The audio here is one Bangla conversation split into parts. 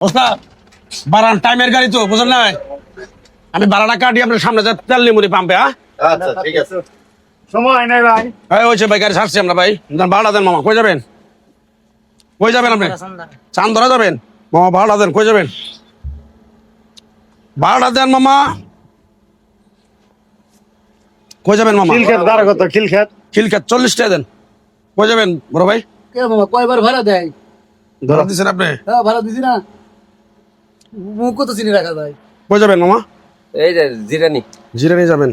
ওস্তাদ বারান টাইমের গাড়ি তো বুঝলেন না আমি ভাড়াটা কাটি আপনার সামনে যা তেল নিমুনি পাম্পে। হ্যাঁ আচ্ছা ঠিক আছে। সময় নাই ভাই। এই হয়েছে ভাই গাড়ি ছাড়ছি আমরা ভাই ভাড়া দেন মামা কই যাবেন আপনি চান্দরা যাবেন মামা ভাড়া দেন কই যাবেন ভাড়া দেন মামা কই যাবেন মামা খিলক্ষেত দাঁড়া কত খিলক্ষেত? খিলক্ষেত 40 টাকা দেন কই যাবেন বড় ভাই কে বাবা কয়বার ভাড়া দেয়? ধরা দিছেন আপনি হ্যাঁ ভাড়া দিছি না, মুখ কত চিনি রাখা যায়। কই যাবেন মামা এই যে জিরানি জিরানি যাবেন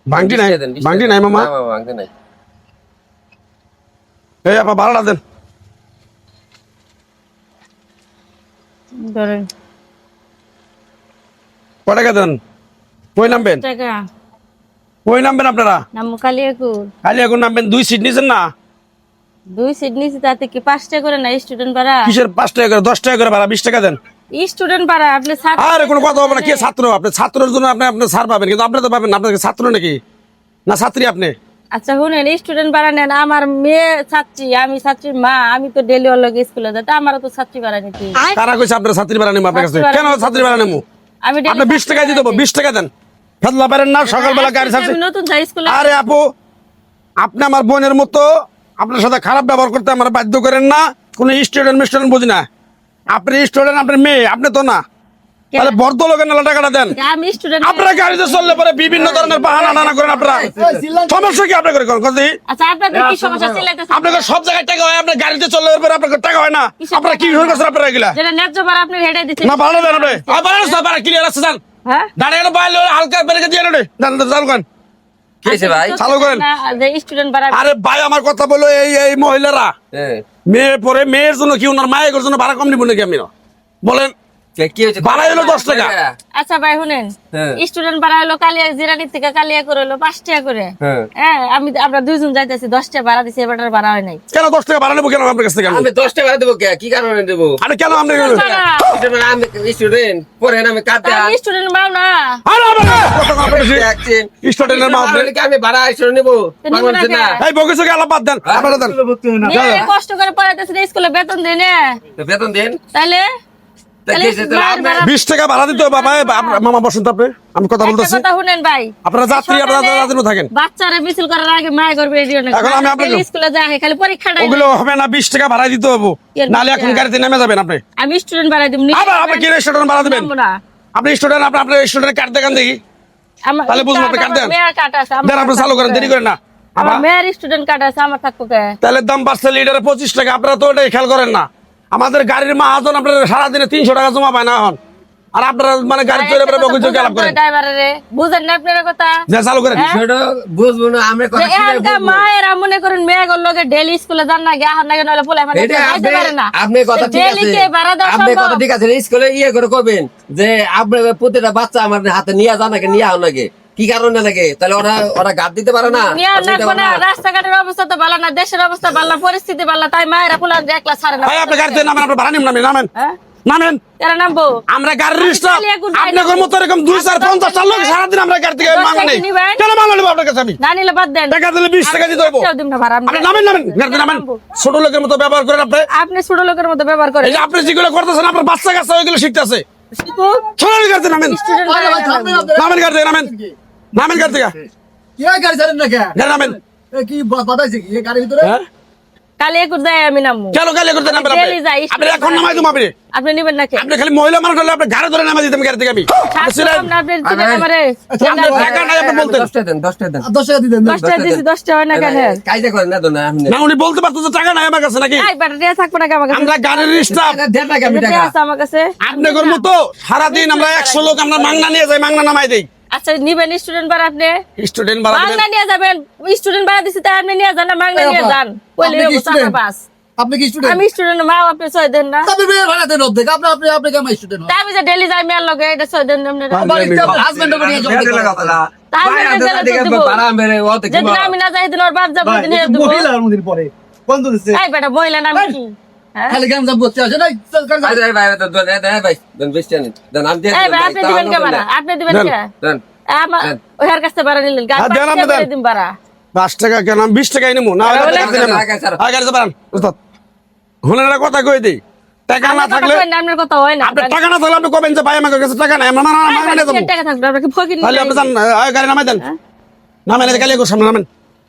ভাঙটি নাই 20 দেন, 20 ভাঙটি নাই মামা না, ভাঙটি নাই। এই আপা ভাড়া দেন ধরেন কয় টাকা দেন কই নামবেন টাকা কই নামবেন আপনারা নামু কালিয়াকুর খালি এখন নামবেন 2 সিট নিছেন না 2 সিট নিছি তাতে কি 5 টাকা করে না স্টুডেন্ট ভাড়া? কিসের 5 টাকা করে 10 টাকা করে ভাড়া 20 টাকা দেন স্টুডেন্ট ভাড়া আপনি ছাত্র আরে কোনো কথা হবে না কে ছাত্র আপনি ছাত্রের জন্য আপনি আপনি ছাড় পাবেন কিন্তু আপনি তো পাবেন না আপনাকে ছাত্র নাকি না ছাত্রী আপনি আচ্ছা শুনেন স্টুডেন্ট ভাড়া নেন আমার মেয়ে ছাত্রী আমি ছাত্রীর মা আমি তো ডেলি ওর লগে স্কুলে যাই তা আমারও তো ছাত্রী ভাড়া নিতে কারা কইছে আপনার ছাত্রী ভাড়া নেবো আপনার কাছে ছাত্রী ভাড়া কেন নেবো। ছাত্রী ভাড়া নেবো আমি daily আপনি 20 টাকা দিয়ে দেবো 20 টাকা দেন ফেদলা পারেন না সকালবেলা গাড়ি ছাড়ছে আমি নতুন যাই স্কুলে আরে আপু আপনি আমার বোনের মতো আপনার সাথে খারাপ ব্যবহার করতে আমার বাধ্য করেন না কোনো স্টুডেন্ট বুঝি না আপনি স্টুডেন্ট আপনার মেয়ে আপনি তো না তাহলে বর্দ লোকের নালা টাকাটা দেন আমি স্টুডেন্ট আপনারা গাড়িতে চললে পরে বিভিন্ন ধরনের বাহানা নানা করেন আপনারা সমস্যা কি আপনার করে কথা আচ্ছা আপনাদের কি সমস্যা চিল্লাইতেছেন আপনাকে সব জায়গায় টাকা হয় আপনার গাড়িতে চললে পরে আপনার টাকা হয় না আপনারা কি শুরু করছেন আপনারা এগুলা যেটা ন্যায্য ভাড়া আপনি হেডে দিচ্ছেন না ভালো দেন আপনি ভালো না ভাড়া ক্লিয়ার আছে স্যার হ্যাঁ দাঁড়িয়ে বাইরে হালকা বেরকে দিয়ে নেন চালু করেন কি হয়েছে ভাই? চালু করেন না, যে স্টুডেন্ট ভাড়া আরে ভাই আমার কথা বলো এই মহিলারা হ্যাঁ। মেয়ে পরে মেয়ের জন্য কি ওনার মায়ের জন্য ভাড়া কম নিব নাকি আমি বলেন কি হয়েছে? ভাড়া হলো 10 টাকা আচ্ছা ভাই শুনেন হ্যাঁ। স্টুডেন্ট ভাড়া হলো কালিয়া জিরানি থেকে কালিয়া করে হলো 5 টাকা করে হ্যাঁ। হ্যাঁ আমরা দুইজন যাইতেছি 10 টাকা ভাড়া দিছি এবারের ভাড়া হয় নাই কেন 10 টাকা ভাড়া নেবো কেন আপনার কাছ থেকে আমি আমি 10 টাকা দেবো কে? কি কারণে দেবো? আরে কেন আপনি আমি স্টুডেন্ট পরে আমি কাটতে আমি স্টুডেন্ট মাও না স্টুডেন্টের মা আপনি আমি ভাড়া স্টুডেন্ট নেবো তো নিবো না না কে? এই বকিস কি আলাপ বাদ দেন আপনারা দেন ভর্তি হয় না। মেয়ে কষ্ট করে পড়াইতেছে স্কুলে বেতন দেয় না তো বেতন দেন তাহলে তা কি হয়েছে? তো মার ভাড়া- 20 টাকা ভাড়া দিতে হবে বাবা মামা বসুন তো আপনি আমি কথা একটা বলতেছি কথা শুনেন ভাই আপনারা যাত্রী আপনারা সকালে যাত্রী থাকেন বাচ্চারা মিছিল করার আগে মায়ে করবে রেডিও না এখন আমি আপনাকে- স্কুলে যাই খালি পরীক্ষাটা ওগুলো হবে না 20 টাকা ভাড়া দিতে হবে এর নালে এখন বেশি গাড়িতে নেমে যাবেন আপনি আমি স্টুডেন্ট ভাড়া দিব আবার আপনি কি স্টুডেন্ট ভাড়া দিবেন না আপনি স্টুডেন্ট আপনার স্টুডেন্ট কার্ড দেখান দেখি আমার তাহলে বুঝবো আপনি কাট দেন। মেয়ের কাট আছে দেন আপনি চালু করেন দেরি করেন না আমার আবার মেয়ের স্টুডেন্ট কাট আছে আমার থাকবো কে তেলের দাম বাড়ছে লিটারে 25 টাকা আপনারা তো ওটাই খেয়াল করেন না আমাদের গাড়ির মাহাজন আপনারা সারাদিনে 300 টাকা জমা পায় না এখন আর আপনারা মানে গাড়ি চলে পরে বকুল চোখে আলাপ করেন ড্রাইভারে বুঝেন না আপনার কথা যা চালু করেন সেটা বুঝবো না আমরা যে কথা কিভাবে এখানকার বুঝবো? মায়েরা মনে করেন মেয়েগুলোর লগে ডেলি স্কুলে যান না গে আহার না গে নলে পোলা মানে এটা যাইতে পারে না আপনি কথা ঠিক ডেলি আছে কে ভাড়া দেওয়া আপনি সম্ভব? কথা ঠিক আছে স্কুলে ইয়ে করে করবেন যে আপনি প্রতিটা বাচ্চা আমার হাতে নিয়ে যান নাকি নিয়ে আও নাকি কি কারণে লাগে তাহলে ওরা গাদ দিতে পারে না নিয়ে আপনি লাগবো এটা না বলেন। রাস্তাঘাটের অবস্থা তো ভালো না দেশের অবস্থা ভালো না পরিস্থিতি ভালো না তাই মায়েরা পোলা একলা ছাড়ে না ভাই আপনি গাড়িতে নামেন আপনি ভাড়া নিন নামেন হ্যাঁ নামেন এরা নামবো আমরা গাড়ির স্টাফ খালি এখন যাই আপনাদের না। মতো এরকম 250 লোক সারাদিন আমরা গাড়ি থেকে 10 মাঙ্গা টাকা নেই নিবেন? কেন মাঙ্গা নেব আপনার কাছে আমি না নিলে বাদ দেন টাকা দিলে 20 টাকা দিতে হইব কেউ দিব না ভাড়া আপনি নামেন গাড়িতে নামেন নামবো। ছোট লোকের মতো ব্যবহার করেন আপনি আপনি ছোট লোকের মতো ব্যবহার করেন এই যে আপনি যেগুলো করতেছেন আপনার বাচ্চা কাচ্চা ওইগুলো শিখতেছে শিখুক, ছোট লোকের গাড়িতে নামেন student ভাই, ভাড়া থামবেন নেন। আপনি। নামেন গাড়ি থেকে নামেন গাড়ি থেকে কি হয় গাড়ি ছাড়েন না কে? গাড়ি নামেন এ কি বাতাইছে কি? এ গাড়ির ভিতরে? হ্যাঁ কালি একুর যাই আমি নামবো কেন গালি করতে নামেন আপনি daily যাই, আপনি এখন নামাই দেবো আপনি আপনি নিবেন নাকি আপনি খালি মহিলা মানুষ হলে আপনি গাড়ি ধরে নামাই দিতেন গাড়ি থেকে আমি বুঝছিলেন? আপনি চিনেন আমারে আপনার টাকা নাই আপনি বলতেন 10 টাকা দেন 10 টাকা দেন আর 10 টাকা দিতেন না? 10 টাকা দিছি 10 টাকা হয় না কেন কায়দা করেন না তো না আপনি না উনি বলতে পারতো যে টাকা নাই আমার কাছে নাকি এই বেটা দিয়ে থাকবো না আমার কাছে আমরা গাড়ির স্টাফ দেন টাকা আমি এটা টাকা আছে আমার কাছে আপনাদের মতো সারাদিন আমরা 100 লোক আমরা মাংনা নিয়ে যাই মাংনা নামাই দেই আচ্ছা নিবেন স্টুডেন্ট ভাড়া আপনি স্টুডেন্ট ভাড়া দিবেন মাংনা নিয়ে যাবেন স্টুডেন্ট ভাড়া দিছি তাই আপনি নিয়ে যান না মাংনা নিয়ে যান কইলে আপনি কি টাকা student? পাস আপনি কি স্টুডেন্ট? আমি স্টুডেন্ট মা আপনি সই দেন না আপনি মেয়ের ভাড়া দেন অর্ধেক। আপনি কেমন স্টুডেন্ট? তাই আমি যে ডেলি যাই মেয়ের লগে এটা সই দেন আপনি বাড়িতে আপনার হাজবেন্ডের বাড়ি জমা দিতে হবে। তাহলে ভাড়া মেরে ও তো যেদিন আমি না যাই দিন ওর বাপ যাবো ভাই, দিন একটু মহিলার মন্দির পরে বন্ধ দিচ্ছে। এই বেটা মহিলা নাম কি হ্যাঁ খালি গান জাম করতে আসে না? চল, চল, চল। ভাই ভাই দেন ভাই দেন 20 টাকা দেন আমি দিয়ে এই ভাই আপনি দিবেন কে ভাড়া আপনি দিবেন দেন। কে দেন আমার ওহার কাছে ভাড়া নিলেন গাছ হ্যাঁ, দেন আপনি দেন। দিন ভাড়া 5 টাকা কেন আমি 20 টাকাই নেবো না বলে- গাড়ি যাবেন আগে গাড়ি যাবেন উস্তাদ হুনেরা কথা কই দেই টাকা না আপনার কথা থাকলে কই না, আপনার কথা হয় না। আপনার টাকা না থাকলে আপনি কবেন যে ভাই আমার কাছে টাকা নাই, আমার মারা দেবো। টাকা থাকবে, আপনাকে ফকির তাহলে আপনি যান, গাড়ি নামাই দেন, নামেন, কালিয়াকুর সামনে নামেন,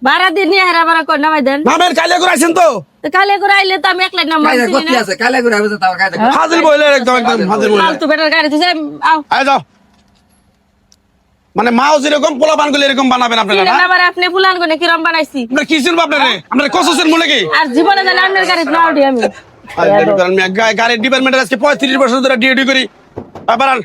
ভাড়া দিয়ে নিয়ে হারা ভাড়া করে নামাই দেন। নামেন, কালিয়াকুর আইছেন তো, তো কালে করে আইলে তো আমি একলাই নাম কায়দা করতে আছে কালে করে হবে তাও কায়দা করতে। হাজির বইলে একদম একদম হাজির বইলে। ফালতু বেটার গাড়ি থেকে আও আয় যাও, মানে মাও যেরকম পোলা পানগুলো এরকম বানাবেন আপনারা না? আবার আপনি পুলান কোনে কিরম বানাইছি আপনার কি চিনবো আপনারে, আপনার কসুসের মূলে কি? আর জীবনে জানি আপনার গাড়ি না উঠি আমি গাড়ির ডিপার্টমেন্টের আজকে 35 বছর ধরে ডিউটি করি, বাড়ান।